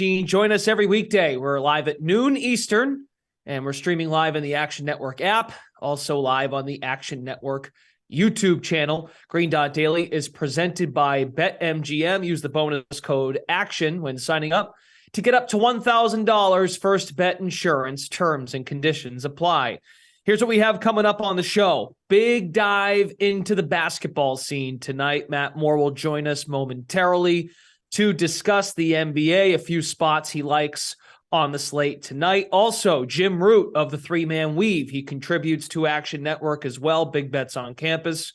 Join us every weekday. We're live at noon Eastern, and we're streaming live in the Action Network app, also live on the Action Network YouTube channel. Green Dot Daily is presented by BetMGM. Use the bonus code ACTION when signing up to get up to $1,000 first bet insurance. Terms and conditions apply. Here's what we have coming up on the show. Big dive into the basketball scene tonight. Matt Moore will join us momentarily to discuss the NBA, a few spots he likes on the slate tonight. Also, Jim Root of the Three-Man Weave. He contributes to Action Network as well, Big Bets on Campus.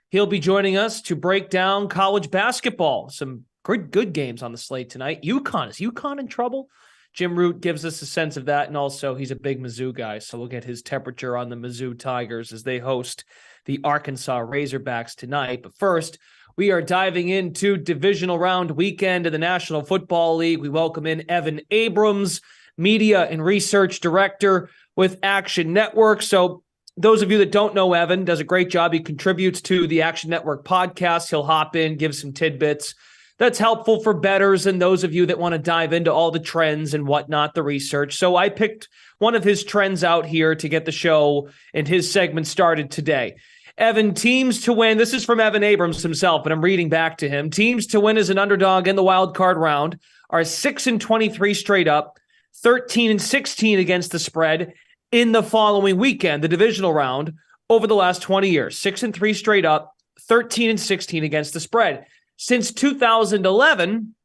He'll be joining us to break down college basketball. Some good games on the slate tonight. UConn. Is UConn in trouble? Jim Root gives us a sense of that, and also he's a big Mizzou guy, so we'll get his temperature on the Mizzou Tigers as they host the Arkansas Razorbacks tonight. But first, we are diving into divisional round weekend of the National Football League. We welcome in Evan Abrams, media and research director with Action Network. So those of you that don't know Evan, does a great job. He contributes to the Action Network podcast. He'll hop in, give some tidbits that's helpful for bettors and those of you that want to dive into all the trends and whatnot, the research. So I picked one of his trends out here to get the show and his segment started today. Evan, teams to win. This is from Evan Abrams himself, but I'm reading back to him. Teams to win as an underdog in the wild card round are 6-23 straight up, 13-16 against the spread in the following weekend, the divisional round, over the last 20 years. 6-3 straight up, 13-16 against the spread. Since 2011,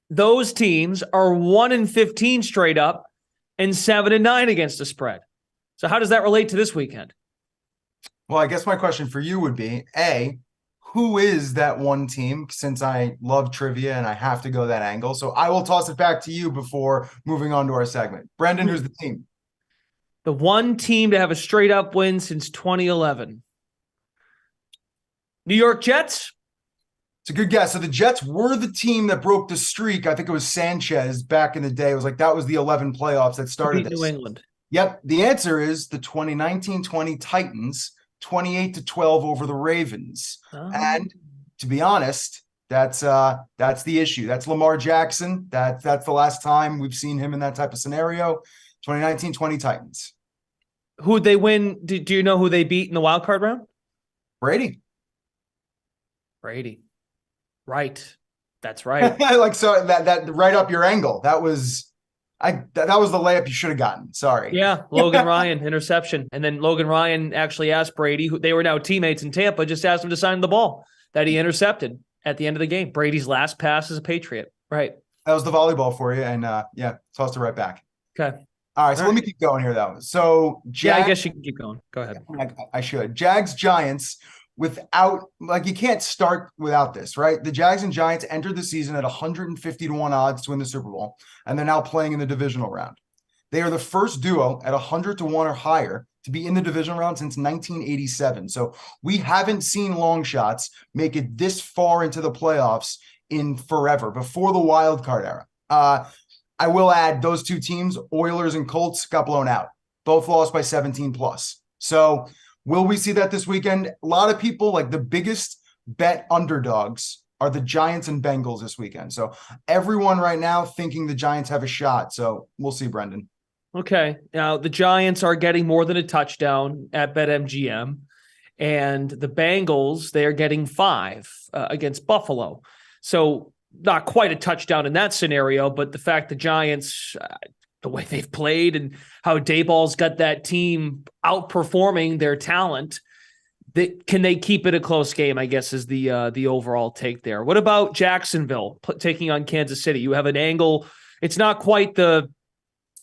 those teams are 1-15 straight up and 7-9 against the spread. So how does that relate to this weekend? Well, I guess my question for you would be, A, who is that one team, since I love trivia and I have to go that angle? So I will toss it back to you before moving on to our segment. Brendan, who's the team? The one team to have a straight-up win since 2011. New York Jets? It's a good guess. So the Jets were the team that broke the streak. I think it was Sanchez back in the day. It was like that was the 11 playoffs that started this. New England. Yep. The answer is the 2019-20 Titans, 28-12 over the Ravens. Oh. And to be honest, that's the issue. That's Lamar Jackson. That's the last time we've seen him in that type of scenario. 2019-20 Titans. Who'd they win? Do you know who they beat in the wild card round? Brady. Right. That's right. Like, so that right up your angle. That was the layup you should have gotten. Sorry. Yeah, Logan Ryan interception, and then Logan Ryan actually asked Brady, who they were now teammates in Tampa, just asked him to sign the ball that he intercepted at the end of the game. Brady's last pass as a Patriot. Right. That was the volleyball for you, and tossed it right back. Okay. All right, so let me keep going here, though. So I guess you can keep going. Go ahead. I should. Jags Giants. Without, like, you can't start without this, right? The Jags and Giants entered the season at 150-1 odds to win the Super Bowl, and they're now playing in the divisional round. They are the first duo at 100-1 or higher to be in the divisional round since 1987. So we haven't seen long shots make it this far into the playoffs in forever, before the wild card era. I will add those two teams, Oilers and Colts, got blown out. Both lost by 17 plus. So will we see that this weekend? A lot of people, like, the biggest bet underdogs are the Giants and Bengals this weekend. So everyone right now thinking the Giants have a shot. So we'll see, Brendan. Okay. Now, the Giants are getting more than a touchdown at BetMGM. And the Bengals, they are getting 5 against Buffalo. So not quite a touchdown in that scenario, but the fact the Giants... the way they've played and how Dayball's got that team outperforming their talent, can they keep it a close game, I guess, is the overall take there. What about Jacksonville taking on Kansas City? You have an angle. It's not quite the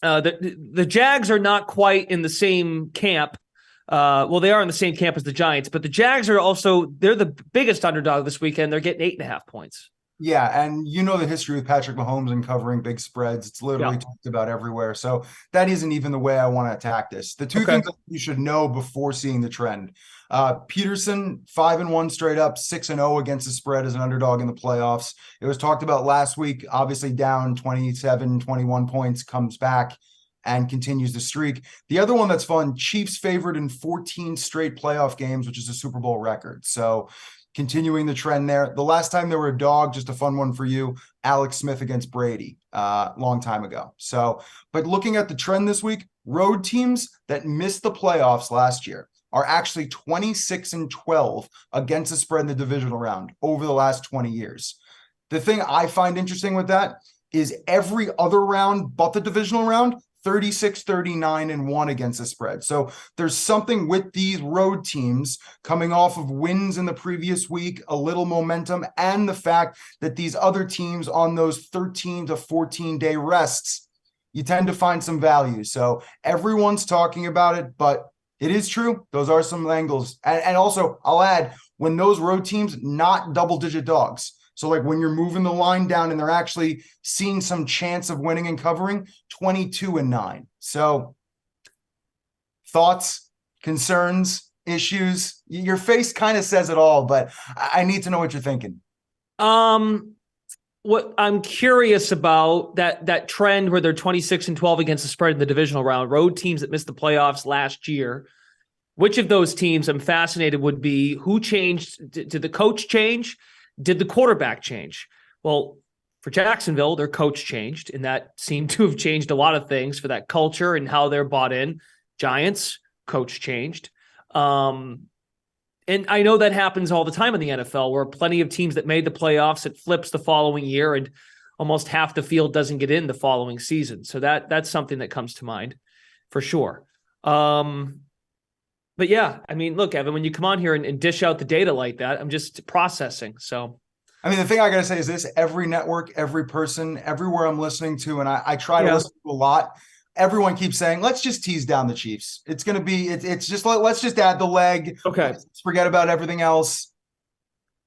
Jags are not quite in the same camp. Well, they are in the same camp as the Giants, but the Jags are also, they're the biggest underdog this weekend. They're getting 8.5 points. Yeah, and you know the history with Patrick Mahomes and covering big spreads. It's literally talked about everywhere. So that isn't even the way I want to attack this. The two things you should know before seeing the trend. Peterson, 5-1 straight up, 6-0 against the spread as an underdog in the playoffs. It was talked about last week, obviously down 27, 21 points, comes back and continues the streak. The other one that's fun, Chiefs favored in 14 straight playoff games, which is a Super Bowl record. So continuing the trend there. The last time they were a dog, just a fun one for you, Alex Smith against Brady long time ago. So, but looking at the trend this week, road teams that missed the playoffs last year are actually 26-12 against the spread in the divisional round over the last 20 years. The thing I find interesting with that is every other round but the divisional round, 36-39-1 against the spread. So there's something with these road teams coming off of wins in the previous week, a little momentum, and the fact that these other teams on those 13 to 14 day rests, you tend to find some value. So everyone's talking about it, but it is true. Those are some angles. And also, I'll add, when those road teams, not double-digit dogs. So like when you're moving the line down and they're actually seeing some chance of winning and covering, 22-9. So thoughts, concerns, issues, your face kind of says it all, but I need to know what you're thinking. What I'm curious about that trend where they're 26-12 against the spread in the divisional round, road teams that missed the playoffs last year. Which of those teams, I'm fascinated, would be who changed? Did the coach change? Did the quarterback change? Well, for Jacksonville, their coach changed, and that seemed to have changed a lot of things for that culture and how they're bought in. Giants, coach changed. And I know that happens all the time in the NFL, where plenty of teams that made the playoffs, it flips the following year, and almost half the field doesn't get in the following season. So that's something that comes to mind for sure. But yeah, I mean, look, Evan, when you come on here and dish out the data like that, I'm just processing. So, I mean, the thing I got to say is this: every network, every person, everywhere I'm listening to, and I try to listen to a lot, everyone keeps saying, let's just tease down the Chiefs. It's going to be, it's just, let's just add the leg. Okay. Let's forget about everything else.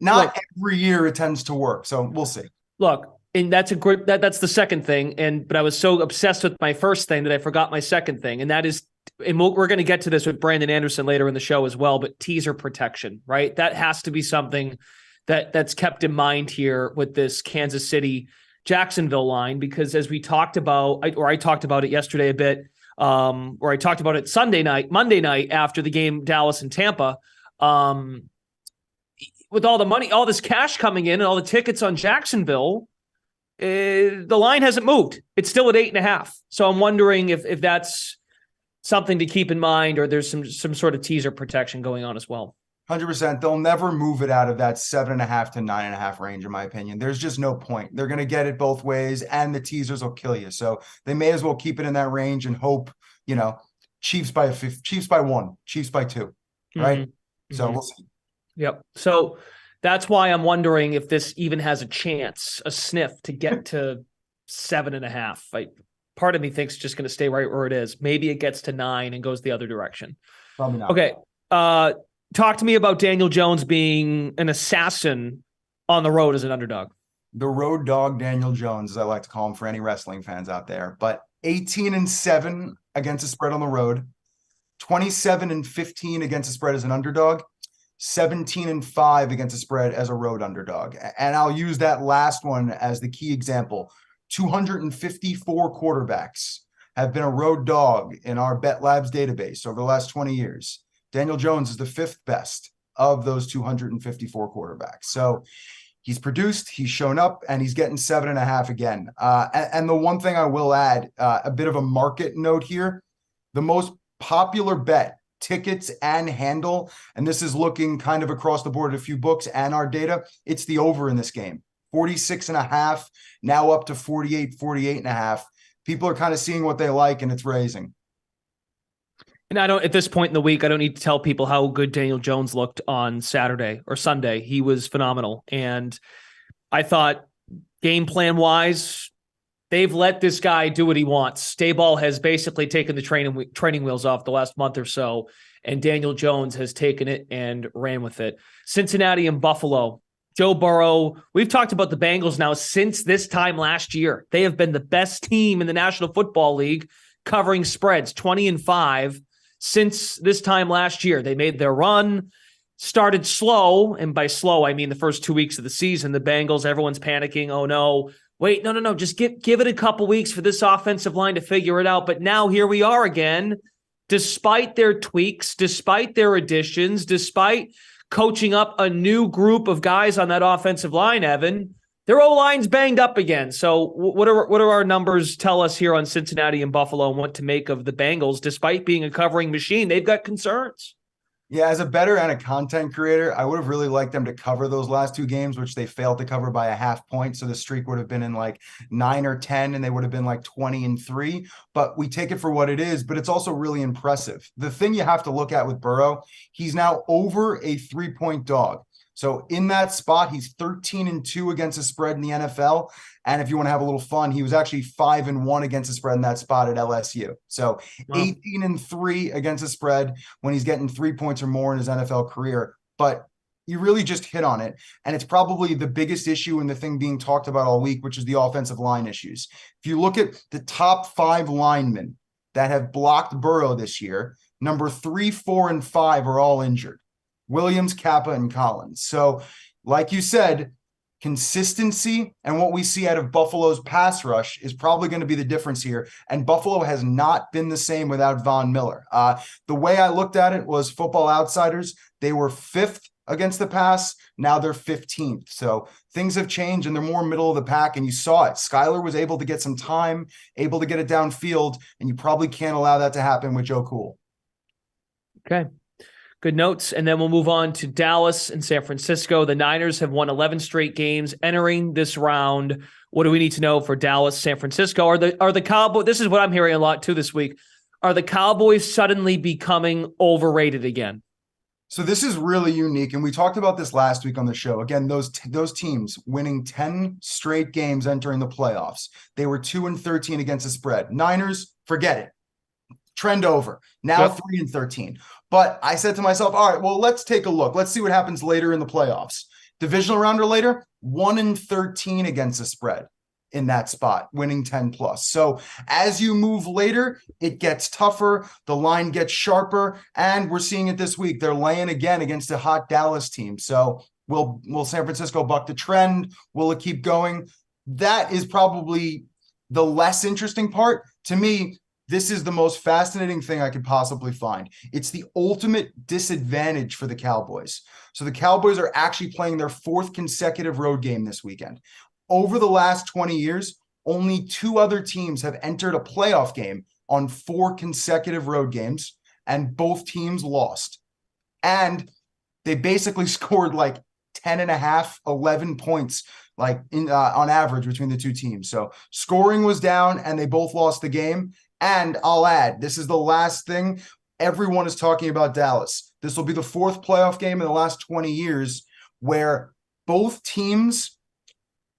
Not every year it tends to work. So we'll see. Look, and that's a great, that's the second thing. But I was so obsessed with my first thing that I forgot my second thing. And that is, and we're going to get to this with Brandon Anderson later in the show as well, but teaser protection, right? That has to be something that's kept in mind here with this Kansas City Jacksonville line, because as we talked about, I talked about it yesterday a bit, or I talked about it Monday night after the game, Dallas and Tampa, with all the money, all this cash coming in and all the tickets on Jacksonville, the line hasn't moved. It's still at 8.5. So I'm wondering if that's something to keep in mind, or there's some sort of teaser protection going on as well. 100%. They'll never move it out of that 7.5 to 9.5 range, in my opinion. There's just no point. They're going to get it both ways, and the teasers will kill you. So they may as well keep it in that range and hope, Chiefs by 1, Chiefs by 2, right? Mm-hmm. So we'll see. Yep. So that's why I'm wondering if this even has a chance, a sniff to get to 7.5. Part of me thinks it's just going to stay right where it is. Maybe it gets to 9 and goes the other direction. Probably not. Okay. Talk to me about Daniel Jones being an assassin on the road as an underdog. The road dog, Daniel Jones, as I like to call him for any wrestling fans out there. But 18-7 against the spread on the road, 27-15 against the spread as an underdog, 17-5 against the spread as a road underdog. And I'll use that last one as the key example. 254 quarterbacks have been a road dog in our Bet Labs database over the last 20 years. Daniel Jones is the 5th best of those 254 quarterbacks. So he's produced, he's shown up, and he's getting 7.5 again. And the one thing I will add, a bit of a market note here, the most popular bet, tickets and handle, and this is looking kind of across the board at a few books and our data, it's the over in this game. 46.5, now up to 48, 48.5. People are kind of seeing what they like, and it's raising. And at this point in the week, I don't need to tell people how good Daniel Jones looked on Saturday or Sunday. He was phenomenal. And I thought game plan wise, they've let this guy do what he wants. Daboll has basically taken the training wheels off the last month or so, and Daniel Jones has taken it and ran with it. Cincinnati and Buffalo. Joe Burrow, we've talked about the Bengals now since this time last year. They have been the best team in the National Football League covering spreads, 20-5 since this time last year. They made their run, started slow, and by slow, I mean the first 2 weeks of the season. The Bengals, everyone's panicking. Oh, no. Wait, no. Just give it a couple weeks for this offensive line to figure it out. But now here we are again, despite their tweaks, despite their additions, despite coaching up a new group of guys on that offensive line, Evan, Their O-line's banged up again. So what are our numbers tell us here on Cincinnati and Buffalo and what to make of the Bengals? Despite being a covering machine, they've got concerns. Yeah, as a bettor and a content creator, I would have really liked them to cover those last two games, which they failed to cover by a half point. So the streak would have been in like 9 or 10, and they would have been like 20-3. But we take it for what it is, but it's also really impressive. The thing you have to look at with Burrow, he's now over a 3-point dog. So in that spot, he's 13-2 against the spread in the NFL. And if you want to have a little fun, he was actually 5-1 against the spread in that spot at LSU. So wow. 18-3 against the spread when he's getting 3 points or more in his NFL career. But you really just hit on it. And it's probably the biggest issue and the thing being talked about all week, which is the offensive line issues. If you look at the top 5 linemen that have blocked Burrow this year, number 3, 4, and 5 are all injured. Williams, Kappa, and Collins. So, like you said, consistency and what we see out of Buffalo's pass rush is probably going to be the difference here. And Buffalo has not been the same without Von Miller. The way I looked at it was Football Outsiders. They were 5th against the pass. Now they're 15th. So things have changed and they're more middle of the pack. And you saw it. Skyler was able to get some time, able to get it downfield, and you probably can't allow that to happen with Joe Cool. Okay. Good notes. And then we'll move on to Dallas and San Francisco. The Niners have won 11 straight games entering this round. What do we need to know for Dallas, San Francisco? Are the Cowboys, this is what I'm hearing a lot too this week, are the Cowboys suddenly becoming overrated again? So this is really unique. And we talked about this last week on the show. Again, those teams winning 10 straight games entering the playoffs. They were 2-13 against the spread. Niners, forget it. Trend over. Now 3-13. But I said to myself, all right, well, let's take a look. Let's see what happens later in the playoffs. Divisional round or later, 1-13 against the spread in that spot, winning 10 plus. So as you move later, it gets tougher. The line gets sharper. And we're seeing it this week. They're laying again against a hot Dallas team. So will San Francisco buck the trend? Will it keep going? That is probably the less interesting part. To me, this is the most fascinating thing I could possibly find. It's the ultimate disadvantage for the Cowboys. So the Cowboys are actually playing their 4th consecutive road game this weekend. Over the last 20 years, only 2 other teams have entered a playoff game on 4 consecutive road games, and both teams lost. And they basically scored like 10.5, 11 points like on average between the two teams. So scoring was down and they both lost the game. And I'll add, this is the last thing. Everyone is talking about Dallas. This will be the 4th playoff game in the last 20 years where both teams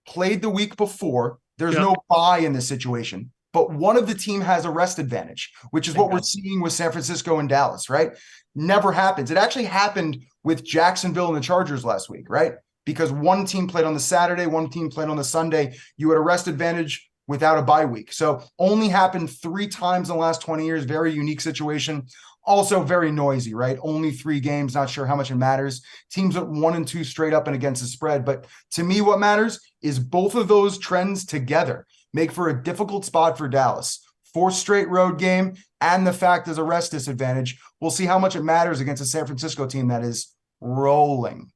played the week before. There's no bye in this situation, but one of the team has a rest advantage, which is what we're seeing with San Francisco and Dallas, right? Never happens. It actually happened with Jacksonville and the Chargers last week, right? Because one team played on the Saturday, one team played on the Sunday. You had a rest advantage without a bye week. So only happened 3 times in the last 20 years. Very unique situation. Also very noisy, right? Only 3 games. Not sure how much it matters. Teams went 1-2 straight up and against the spread. But to me, what matters is both of those trends together make for a difficult spot for Dallas. 4th straight road game and the fact there's a rest disadvantage. We'll see how much it matters against a San Francisco team that is rolling.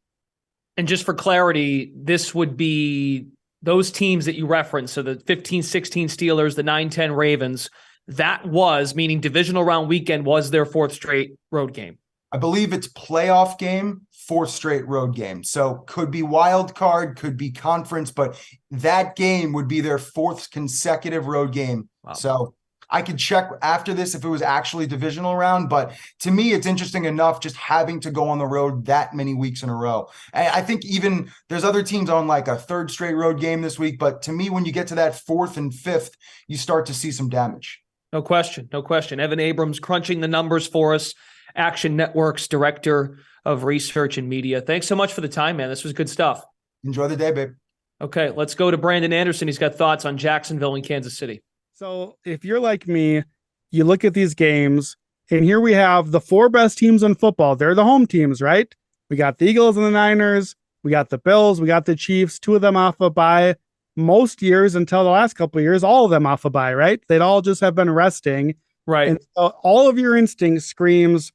And just for clarity, this would be those teams that you referenced, so the 15-16 Steelers, the 9-10 Ravens, that was, meaning divisional round weekend, was their 4th straight road game. I believe it's playoff game, 4th straight road game. So could be wild card, could be conference, but that game would be their 4th consecutive road game. Wow. So I could check after this if it was actually divisional round, but to me, it's interesting enough just having to go on the road that many weeks in a row. I think even there's other teams on like a 3rd straight road game this week, but to me, when you get to that 4th and 5th, you start to see some damage. No question. No question. Evan Abrams crunching the numbers for us, Action Network's Director of Research and Media. Thanks so much for the time, man. This was good stuff. Enjoy the day, babe. Okay, let's go to Brandon Anderson. He's got thoughts on Jacksonville and Kansas City. So if you're like me, you look at these games, and here we have the 4 best teams in football. They're the home teams, right? We got the Eagles and the Niners. We got the Bills. We got the Chiefs, 2 of them off a bye. Most years until the last couple of years, all of them off a bye, right? They'd all just have been resting. Right. And so all of your instinct screams,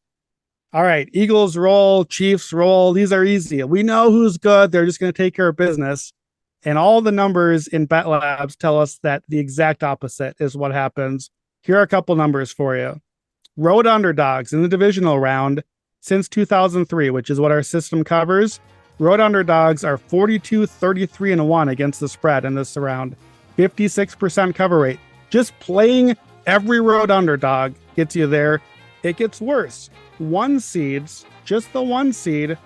all right, Eagles roll, Chiefs roll. These are easy. We know who's good. They're just going to take care of business. And all the numbers in Bet Labs tell us that the exact opposite is what happens. Here are a couple numbers for you. Road underdogs in the divisional round since 2003, which is what our system covers. Road underdogs are 42, 33, and 1 against the spread in this round. 56% cover rate. Just playing every road underdog gets you there. It gets worse. One seeds, just the one seed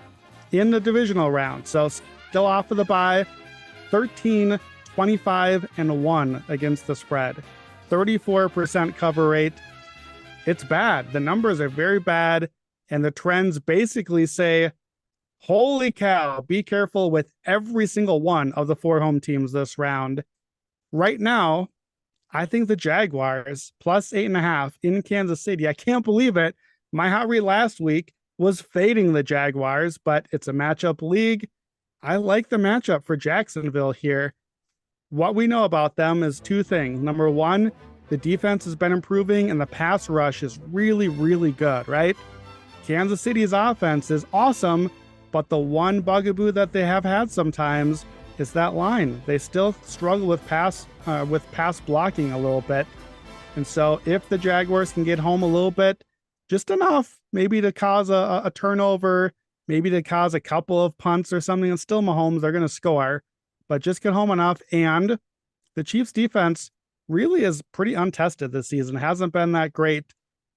in the divisional round. So still off of the bye. 13, 25, and 1 against the spread. 34% cover rate. It's bad. The numbers are very bad. And the trends basically say, holy cow, be careful with every single one of the 4 home teams this round. Right now, I think the Jaguars plus 8.5 in Kansas City. I can't believe it. My hot read last week was fading the Jaguars, but it's a matchup league. I like the matchup for Jacksonville here. What we know about them is 2 things. Number 1, the defense has been improving and the pass rush is really, really good, right? Kansas City's offense is awesome, but the one bugaboo that they have had sometimes is that line. They still struggle with pass blocking a little bit. And so if the Jaguars can get home a little bit, just enough, maybe to cause a turnover, maybe to cause a couple of punts or something, and still Mahomes, they're going to score, but just get home enough. And the Chiefs defense really is pretty untested this season. Hasn't been that great.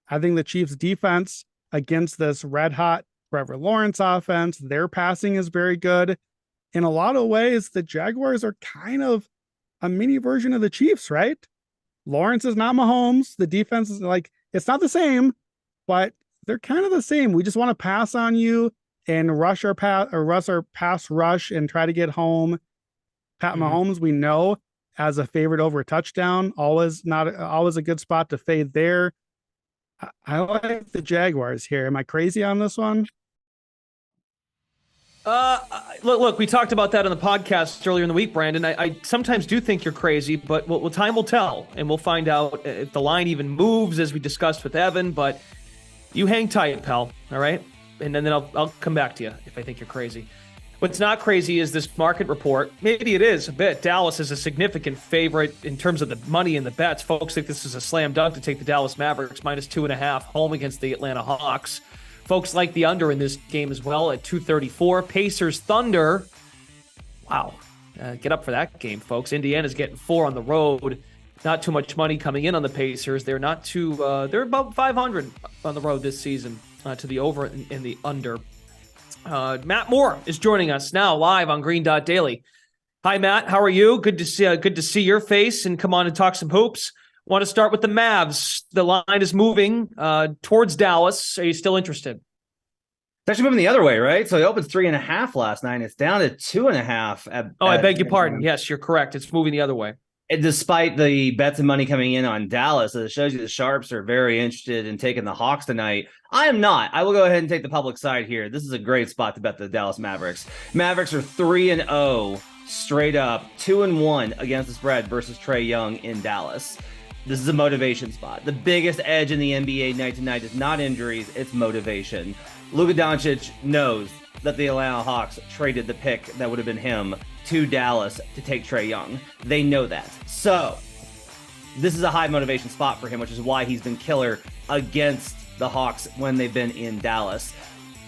I think the Chiefs defense against this red hot Trevor Lawrence offense, their passing is very good. In a lot of ways, the Jaguars are kind of a mini version of the Chiefs, right? Lawrence is not Mahomes. The defense is it's not the same, but they're kind of the same. We just want to pass on you and rush our pass rush and try to get home. Pat Mahomes, we know, as a favorite over a touchdown, always a good spot to fade there. I like the Jaguars here. Am I crazy on this one? Look, we talked about that on the podcast earlier in the week, Brandon. I sometimes do think you're crazy, but time will tell, and we'll find out if the line even moves, as we discussed with Evan. But you hang tight, pal, all right? And then I'll come back to you if I think you're crazy. What's not crazy is this market report. Maybe it is a bit. Dallas is a significant favorite in terms of the money and the bets. Folks think this is a slam dunk to take the Dallas Mavericks minus 2.5 home against the Atlanta Hawks. Folks like the under in this game as well at 234. Pacers Thunder. Wow. Get up for that game, folks. Indiana's getting 4 on the road. Not too much money coming in on the Pacers. They're not too, they're about 500 on the road this season to the over and the under. Matt Moore is joining us now live on Green Dot Daily. Hi, Matt. How are you? Good to see your face and come on and talk some hoops. Want to start with the Mavs. The line is moving towards Dallas. Are you still interested? It's actually moving the other way, right? So it opened 3.5 last night. It's down to 2.5. I beg your pardon. Yes, you're correct. It's moving the other way. And despite the bets and money coming in on Dallas, it shows you the Sharps are very interested in taking the Hawks tonight. I am not. I will go ahead and take the public side here. This is a great spot to bet the Dallas Mavericks. Mavericks are 3-0 straight up, 2-1 against the spread versus Trae Young in Dallas. This is a motivation spot. The biggest edge in the NBA night to night is not injuries, it's motivation. Luka Doncic knows that the Atlanta Hawks traded the pick that would have been him to Dallas to take Trae Young. They know that. So this is a high motivation spot for him, which is why he's been killer against the Hawks when they've been in Dallas.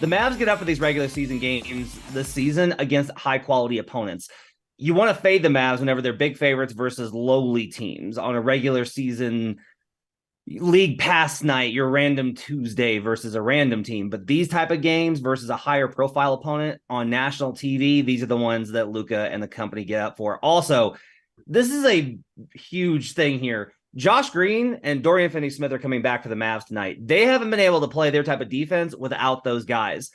The Mavs get up for these regular season games this season against high quality opponents. You want to fade the Mavs whenever they're big favorites versus lowly teams on a regular season league pass night, your random Tuesday versus a random team. But these type of games versus a higher profile opponent on national TV, these are the ones that Luka and the company get up for. Also, this is a huge thing here. Josh Green and Dorian Finney-Smith are coming back for the Mavs tonight. They haven't been able to play their type of defense without those guys.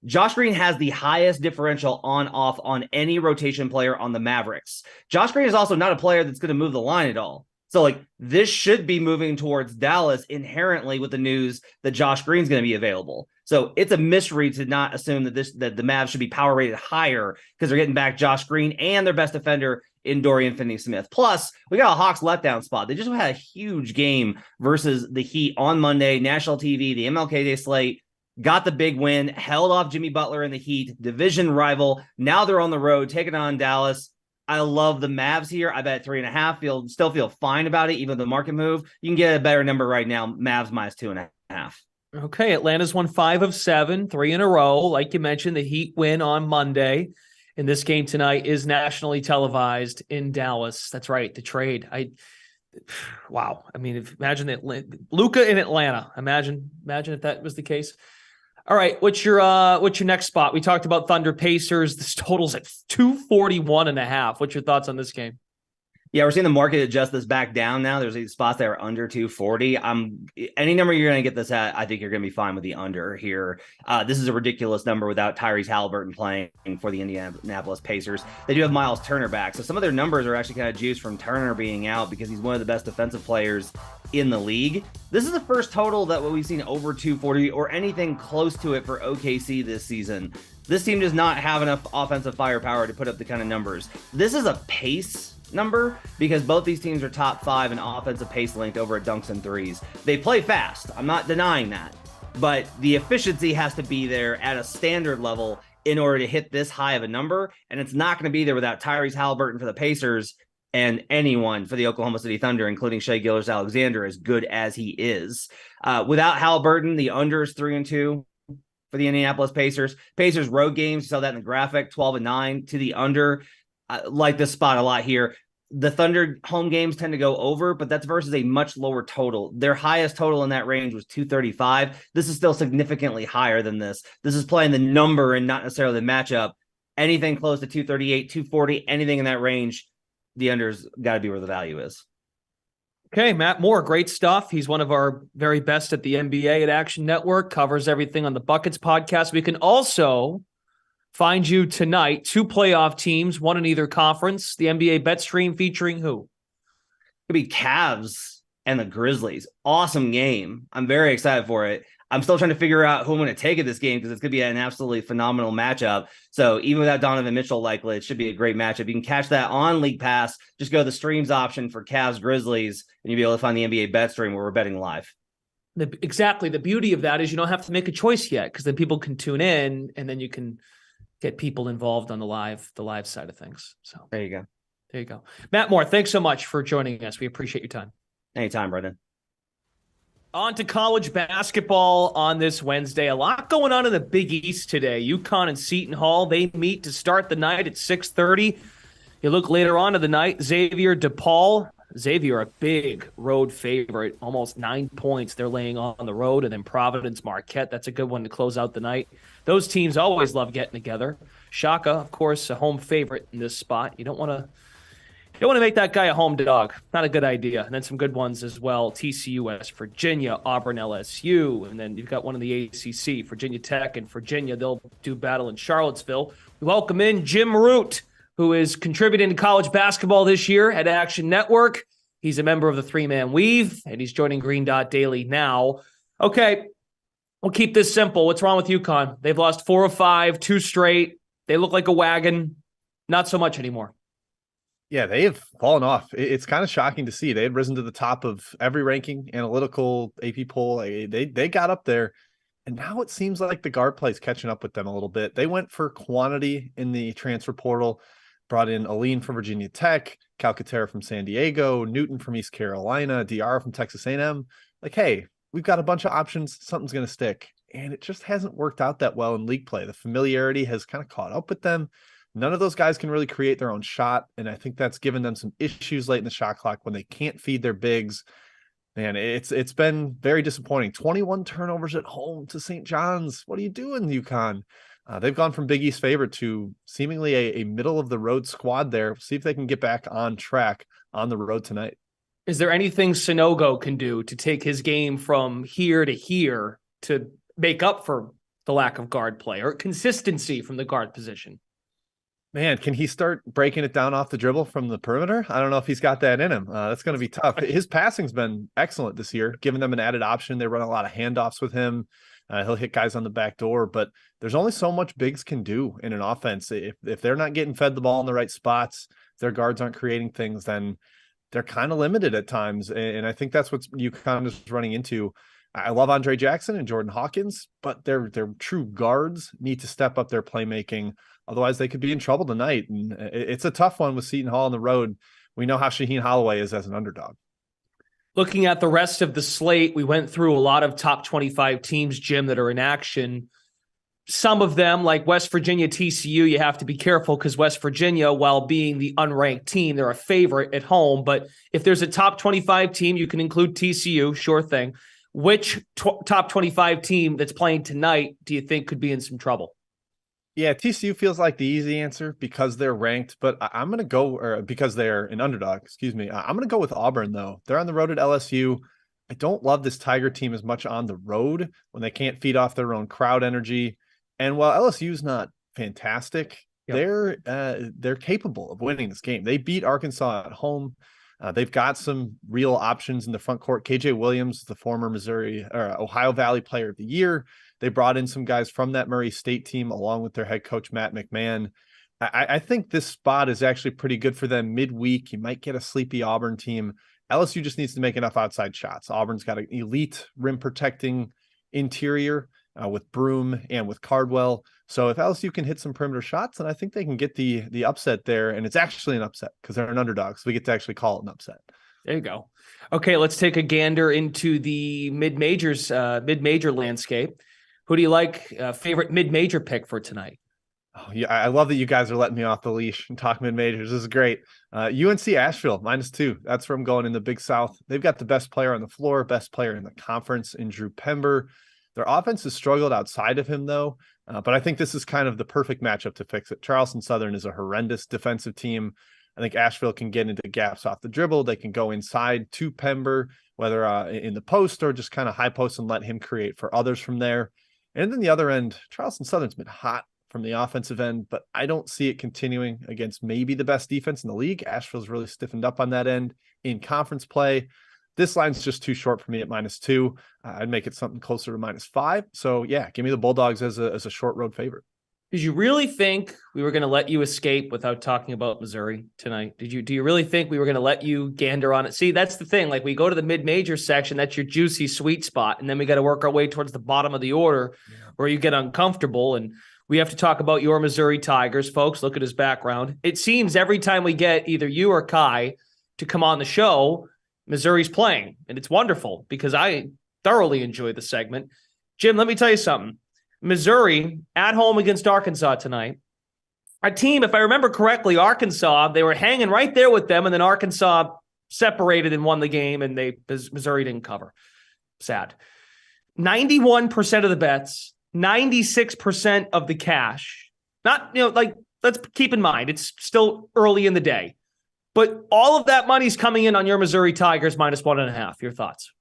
Josh Green has the highest differential on-off on any rotation player on the Mavericks. Josh Green is also not a player that's going to move the line at all. So, this should be moving towards Dallas inherently with the news that Josh Green's going to be available. So, it's a misread to not assume that the Mavs should be power rated higher because they're getting back Josh Green and their best defender in Dorian Finney-Smith. Plus, we got a Hawks letdown spot. They just had a huge game versus the Heat on Monday, national TV, the MLK Day slate. Got the big win, held off Jimmy Butler in the Heat, division rival. Now they're on the road, taking on Dallas. I love the Mavs here. I bet 3.5. Still feel fine about it, even the market move. You can get a better number right now. Mavs minus 2.5. Okay, Atlanta's won 5 of 7, 3 in a row. Like you mentioned, the Heat win on Monday. And this game tonight is nationally televised in Dallas. That's right, the trade. Wow. I mean, imagine that Luka in Atlanta. Imagine if that was the case. All right, what's your next spot? We talked about Thunder Pacers. This total's at 241.5. What's your thoughts on this game? Yeah, we're seeing the market adjust this back down now. There's these spots that are under 240. Any number you're going to get this at, I think you're going to be fine with the under here. This is a ridiculous number without Tyrese Halliburton playing for the Indianapolis Pacers. They do have Miles Turner back, so some of their numbers are actually kind of juiced from Turner being out because he's one of the best defensive players in the league. This is the first total that we've seen over 240 or anything close to it for OKC this season. This team does not have enough offensive firepower to put up the kind of numbers. This is a pace number because both these teams are top 5 in offensive pace length over at dunks and threes. They play fast. I'm not denying that, but the efficiency has to be there at a standard level in order to hit this high of a number. And it's not going to be there without Tyrese Halliburton for the Pacers and anyone for the Oklahoma City Thunder, including Shai Gilgeous-Alexander, as good as he is. Without Halliburton, the under is 3-2 for the Indianapolis Pacers. Pacers road games, you saw that in the graphic, 12-9 to the under. I like this spot a lot here. The Thunder home games tend to go over, but that's versus a much lower total. Their highest total in that range was 235. This is still significantly higher than this. This is playing the number and not necessarily the matchup. Anything close to 238, 240, anything in that range, the under's got to be where the value is. Okay, Matt Moore, great stuff. He's one of our very best at the NBA at Action Network, covers everything on the Buckets podcast. We can also find you tonight, 2 playoff teams, one in either conference. The NBA bet stream featuring who? It could be Cavs and the Grizzlies. Awesome game. I'm very excited for it. I'm still trying to figure out who I'm going to take at this game because it's going to be an absolutely phenomenal matchup. So even without Donovan Mitchell, likely it should be a great matchup. You can catch that on League Pass. Just go to the streams option for Cavs Grizzlies, and you'll be able to find the NBA bet stream where we're betting live. Exactly. The beauty of that is you don't have to make a choice yet because then people can tune in and then you can get people involved on the live side of things. So there you go. Matt Moore, thanks so much for joining us. We appreciate your time. Anytime, Brendan. On to college basketball on this Wednesday. A lot going on in the Big East today. UConn and Seton Hall, they meet to start the night at 6:30. You look later on in the night, Xavier DePaul. Xavier, a big road favorite, almost 9 points they're laying on the road. And then Providence Marquette, that's a good one to close out the night. Those teams always love getting together. Shaka, of course, a home favorite in this spot. You don't want to make that guy a home dog. Not a good idea. And then some good ones as well. TCU, West Virginia, Auburn, LSU. And then you've got one in the ACC, Virginia Tech and Virginia. They'll do battle in Charlottesville. We welcome in Jim Root, who is contributing to college basketball this year at Action Network. He's a member of the 3-Man Weave, and he's joining Green Dot Daily now. Okay, we'll keep this simple. What's wrong with UConn? They've lost 4 of 5, 2 straight. They look like a wagon. Not so much anymore. Yeah, they have fallen off. It's kind of shocking to see. They had risen to the top of every ranking, analytical, AP poll. They got up there, and now it seems like the guard play is catching up with them a little bit. They went for quantity in the transfer portal, brought in Aline from Virginia Tech, Calcaterra from San Diego, Newton from East Carolina, Diarra from Texas A&M. Like, hey, we've got a bunch of options. Something's going to stick. And it just hasn't worked out that well in league play. The familiarity has kind of caught up with them. None of those guys can really create their own shot. And I think that's given them some issues late in the shot clock when they can't feed their bigs. Man, it's been very disappointing. 21 turnovers at home to St. John's. What are you doing, UConn? They've gone from Big East favorite to seemingly a middle-of-the-road squad there. See if they can get back on track on the road tonight. Is there anything Sonogo can do to take his game from here to here to make up for the lack of guard play or consistency from the guard position? Man, can he start breaking it down off the dribble from the perimeter? I don't know if he's got that in him. That's going to be tough. His passing's been excellent this year, giving them an added option. They run a lot of handoffs with him. He'll hit guys on the back door, but there's only so much bigs can do in an offense. If they're not getting fed the ball in the right spots, if their guards aren't creating things, then they're kind of limited at times. And I think that's what UConn is running into. I love Andre Jackson and Jordan Hawkins, but their true guards need to step up their playmaking. Otherwise, they could be in trouble tonight. And it's a tough one with Seton Hall on the road. We know how Shaheen Holloway is as an underdog. Looking at the rest of the slate, we went through a lot of top 25 teams, Jim, that are in action. Some of them, like West Virginia, TCU, you have to be careful because West Virginia, while being the unranked team, they're a favorite at home. But if there's a top 25 team, you can include TCU, sure thing. Which top 25 team that's playing tonight do you think could be in some trouble? Yeah, TCU feels like the easy answer because they're ranked, but I'm going to go, or because they're an underdog, excuse me. I'm going to go with Auburn, though. They're on the road at LSU. I don't love this Tiger team as much on the road when they can't feed off their own crowd energy. And while LSU's not fantastic, they're capable of winning this game. They beat Arkansas at home. They've got some real options in the front court. KJ Williams, the former Ohio Valley Player of the Year. They brought in some guys from that Murray State team along with their head coach, Matt McMahon. I think this spot is actually pretty good for them midweek. You might get a sleepy Auburn team. LSU just needs to make enough outside shots. Auburn's got an elite rim protecting interior with Broom and with Cardwell. So if LSU can hit some perimeter shots, then I think they can get the upset there. And it's actually an upset because they're an underdog. So we get to actually call it an upset. There you go. Okay, let's take a gander into the mid-major landscape. Who do you like? Favorite mid-major pick for tonight? Oh, yeah, I love that you guys are letting me off the leash and talk mid-majors. This is great. UNC Asheville, -2. That's where I'm going in the Big South. They've got the best player on the floor, best player in the conference in Drew Pember. Their offense has struggled outside of him, though. But I think this is kind of the perfect matchup to fix it. Charleston Southern is a horrendous defensive team. I think Asheville can get into gaps off the dribble. They can go inside to Pember, whether in the post or just kind of high post and let him create for others from there. And then the other end, Charleston Southern's been hot from the offensive end, but I don't see it continuing against maybe the best defense in the league. Asheville's really stiffened up on that end in conference play. This line's just too short for me at -2. I'd make it something closer to -5. So yeah, give me the Bulldogs as a short road favorite. Did you really think we were going to let you escape without talking about Missouri tonight? Do you really think we were going to let you gander on it? See, that's the thing. Like, we go to the mid-major section, that's your juicy sweet spot. And then we got to work our way towards the bottom of the order where you get uncomfortable. And we have to talk about your Missouri Tigers, folks. Look at his background. It seems every time we get either you or Kai to come on the show, Missouri's playing. And it's wonderful because I thoroughly enjoy the segment. Jim, let me tell you something. Missouri at home against Arkansas tonight. Our team, if I remember correctly, Arkansas, they were hanging right there with them, and then Arkansas separated and won the game, and Missouri didn't cover. Sad. 91% of the bets, 96% of the cash. Let's keep in mind, it's still early in the day. But all of that money's coming in on your Missouri Tigers -1.5. Your thoughts?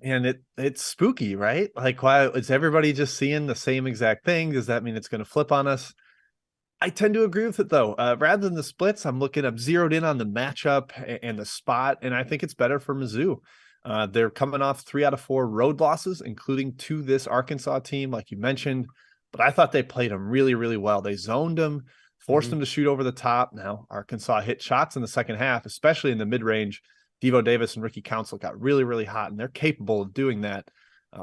And it's spooky, right? Like, why is everybody just seeing the same exact thing? Does that mean it's going to flip on us? I tend to agree with it, though. Rather than the splits, I'm zeroed in on the matchup and the spot, and I think it's better for Mizzou. They're coming off 3 out of 4 road losses, including to this Arkansas team, like you mentioned. But I thought they played them really, really well. They zoned them, forced them to shoot over the top. Now, Arkansas hit shots in the second half, especially in the mid-range. Devo Davis and Ricky Council got really, really hot, and they're capable of doing that.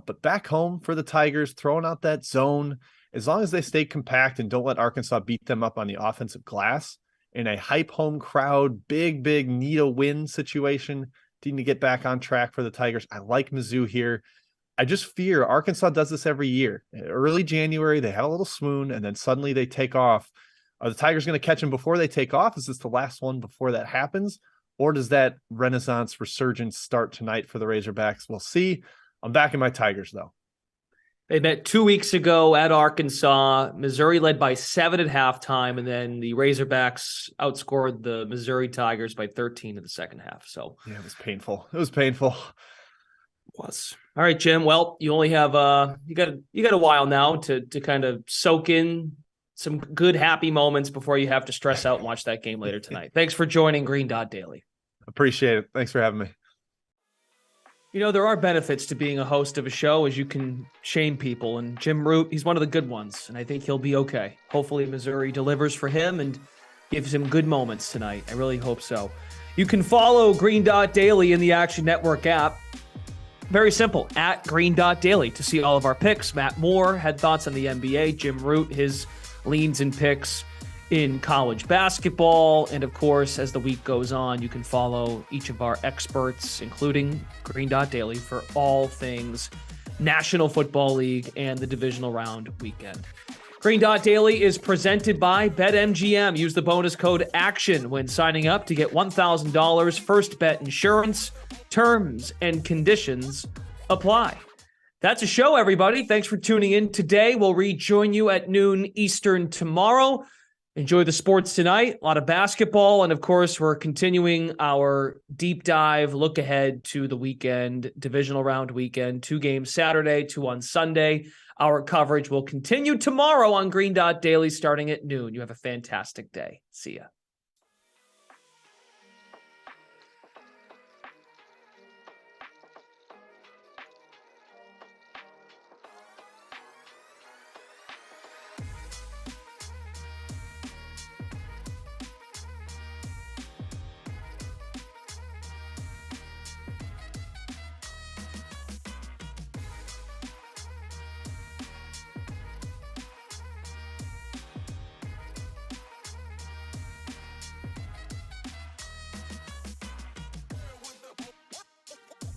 But back home for the Tigers, throwing out that zone, as long as they stay compact and don't let Arkansas beat them up on the offensive glass, in a hype home crowd, big need a win situation, need to get back on track for the Tigers. I like Mizzou here. I just fear Arkansas does this every year. Early January, they have a little swoon, and then suddenly they take off. Are the Tigers going to catch them before they take off? Is this the last one before that happens? Or does that Renaissance resurgence start tonight for the Razorbacks? We'll see. I'm backing my Tigers, though. They met 2 weeks ago at Arkansas. Missouri led by 7 at halftime, and then the Razorbacks outscored the Missouri Tigers by 13 in the second half. So yeah, it was painful. It was painful. It was. All right, Jim. Well, you only have you got a while now to kind of soak in some good, happy moments before you have to stress out and watch that game later tonight. Thanks for joining Green Dot Daily. Appreciate it. Thanks for having me. You know, there are benefits to being a host of a show, as you can shame people. And Jim Root, he's one of the good ones, and I think he'll be okay. Hopefully Missouri delivers for him and gives him good moments tonight. I really hope so. You can follow Green Dot Daily in the Action Network app. Very simple, at Green Dot Daily to see all of our picks. Matt Moore had thoughts on the NBA. Jim Root, his leans and picks in college basketball. And of course, as the week goes on, you can follow each of our experts, including Green Dot Daily, for all things National Football League and the divisional round weekend. Green Dot Daily is presented by BetMGM. Use the bonus code ACTION when signing up to get $1,000 first bet insurance. Terms and conditions apply. That's a show, everybody. Thanks for tuning in today. We'll rejoin you at noon Eastern tomorrow. Enjoy the sports tonight. A lot of basketball. And of course, we're continuing our deep dive look ahead to the weekend, divisional round weekend, 2 games Saturday, 2 on Sunday. Our coverage will continue tomorrow on Green Dot Daily starting at noon. You have a fantastic day. See ya.